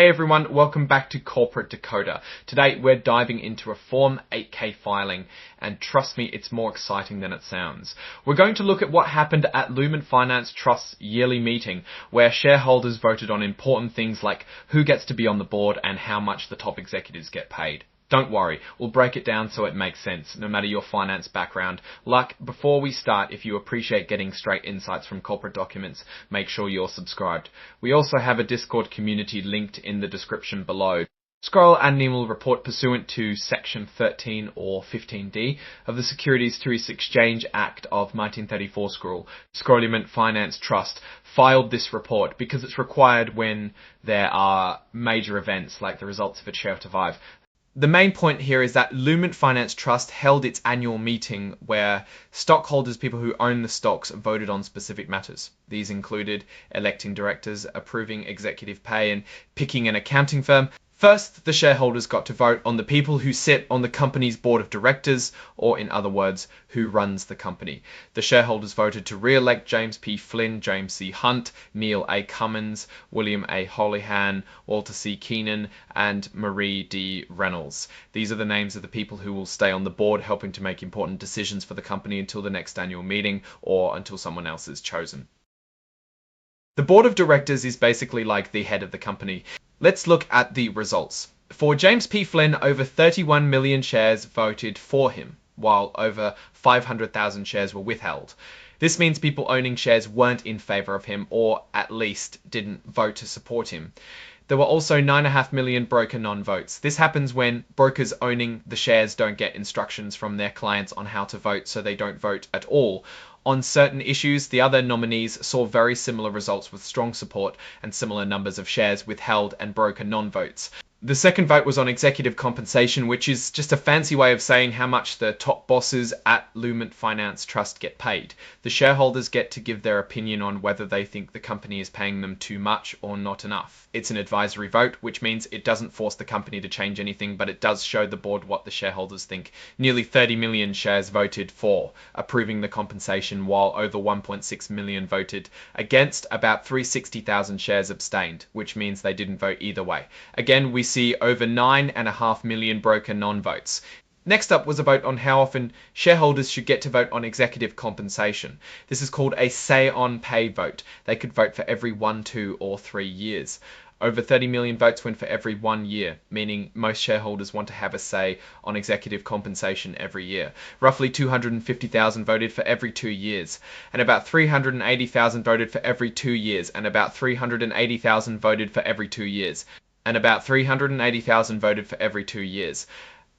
Hey everyone, welcome back to Corporate Decoder. Today we're diving into a Form 8K filing, and trust me, it's more exciting than it sounds. We're going to look at what happened at Lument Finance Trust's yearly meeting, where shareholders voted on important things like who gets to be on the board and how much the top executives get paid. Don't worry, we'll break it down so it makes sense, no matter your finance background. Before we start, if you appreciate getting straight insights from corporate documents, make sure you're subscribed. We also have a Discord community linked in the description below. Scroll Annual Report pursuant to Section 13 or 15D of the Securities to Exchange Act of 1934 Lument Finance Trust filed this report because it's required when there are major events like the results of a Share to Survive. The main point here is that Lument Finance Trust held its annual meeting where stockholders, people who own the stocks, voted on specific matters. These included electing directors, approving executive pay, and picking an accounting firm. First, the shareholders got to vote on the people who sit on the company's board of directors, or in other words, who runs the company. The shareholders voted to re-elect James P. Flynn, James C. Hunt, Neil A. Cummins, William A. Holohan, Walter C. Keenan, and Marie D. Reynolds. These are the names of the people who will stay on the board, helping to make important decisions for the company until the next annual meeting or until someone else is chosen. The board of directors is basically like the head of the company. Let's look at the results. For James P. Flynn, over 31 million shares voted for him, while over 500,000 shares were withheld. This means people owning shares weren't in favor of him, or at least didn't vote to support him. There were also 9.5 million broker non-votes. This happens when brokers owning the shares don't get instructions from their clients on how to vote, so they don't vote at all. On certain issues, the other nominees saw very similar results with strong support and similar numbers of shares withheld and broker non-votes. The second vote was on executive compensation, which is just a fancy way of saying how much the top bosses at Lument Finance Trust get paid. The shareholders get to give their opinion on whether they think the company is paying them too much or not enough. It's an advisory vote, which means it doesn't force the company to change anything, but it does show the board what the shareholders think. Nearly 30 million shares voted for approving the compensation, while over 1.6 million voted against. About 360,000 shares abstained, which means they didn't vote either way. Again, we see over 9.5 million broker non-votes. Next up was a vote on how often shareholders should get to vote on executive compensation. This is called a say-on-pay vote. They could vote for every 1, 2, or 3 years. Over 30 million votes went for every 1 year, meaning most shareholders want to have a say on executive compensation every year. Roughly 250,000 voted for every 2 years, and about 380,000 voted for every 2 years, and about 380,000 voted for every 2 years. And about 380,000 voted for every 2 years,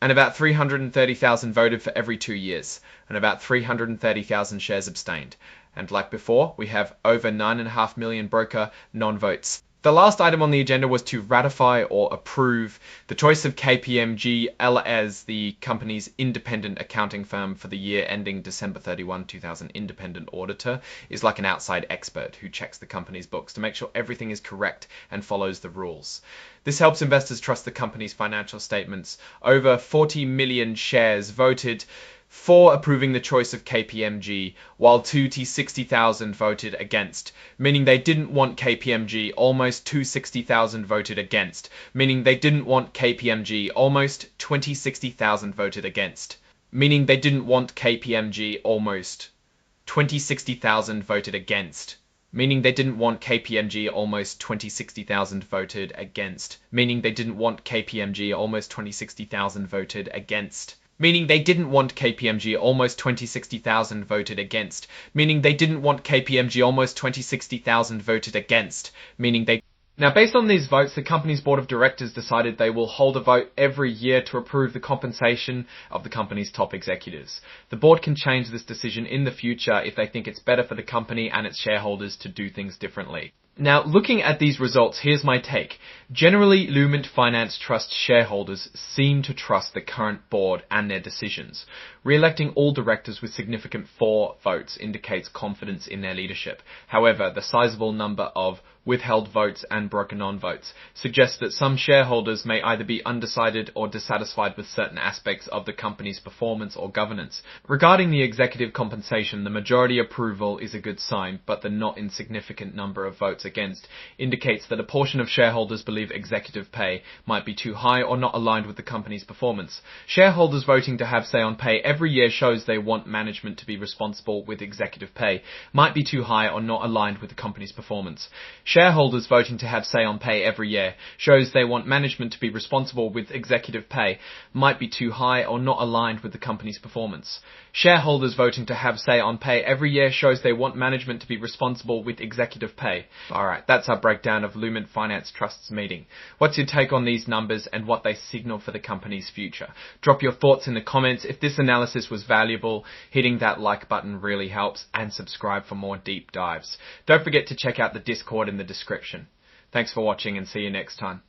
and about 330,000 voted for every 2 years, and about 330,000 shares abstained. And like before, we have over 9.5 million broker non-votes. The last item on the agenda was to ratify or approve the choice of KPMG as the company's independent accounting firm for the year ending December 31, 2000. Independent auditor is like an outside expert who checks the company's books to make sure everything is correct and follows the rules. This helps investors trust the company's financial statements. Over 40 million shares voted for approving the choice of KPMG, while 260,000 voted against, meaning they didn't want KPMG. Almost 260,000 voted against, meaning they didn't want KPMG. Almost 2060,000 voted against, meaning they didn't want KPMG. Almost 2060,000 voted against, meaning they didn't want KPMG. Almost 2060,000 voted against, meaning they didn't want KPMG. Almost 2060,000 voted against, meaning they didn't want KPMG. Almost 2060,000 voted against, meaning they didn't want KPMG. Almost 2060,000 voted against, meaning they... Now, based on these votes, the company's board of directors decided they will hold a vote every year to approve the compensation of the company's top executives. The board can change this decision in the future if they think it's better for the company and its shareholders to do things differently. Now, looking at these results, here's my take. Generally, Lument Finance Trust shareholders seem to trust the current board and their decisions. Re-electing all directors with significant for votes indicates confidence in their leadership. However, the sizable number of withheld votes and broker non-votes, suggests that some shareholders may either be undecided or dissatisfied with certain aspects of the company's performance or governance. Regarding the executive compensation, the majority approval is a good sign, but the not insignificant number of votes against indicates that a portion of shareholders believe executive pay might be too high or not aligned with the company's performance. Shareholders voting to have say on pay every year shows they want management to be responsible with executive pay might be too high or not aligned with the company's performance. Shareholders voting to have say on pay every year shows they want management to be responsible with executive pay might be too high or not aligned with the company's performance. Shareholders voting to have say on pay every year shows they want management to be responsible with executive pay. Alright, that's our breakdown of Lument Finance Trust's meeting. What's your take on these numbers and what they signal for the company's future? Drop your thoughts in the comments. If this analysis was valuable, hitting that like button really helps, and subscribe for more deep dives. Don't forget to check out the Discord in the description. Thanks for watching and see you next time.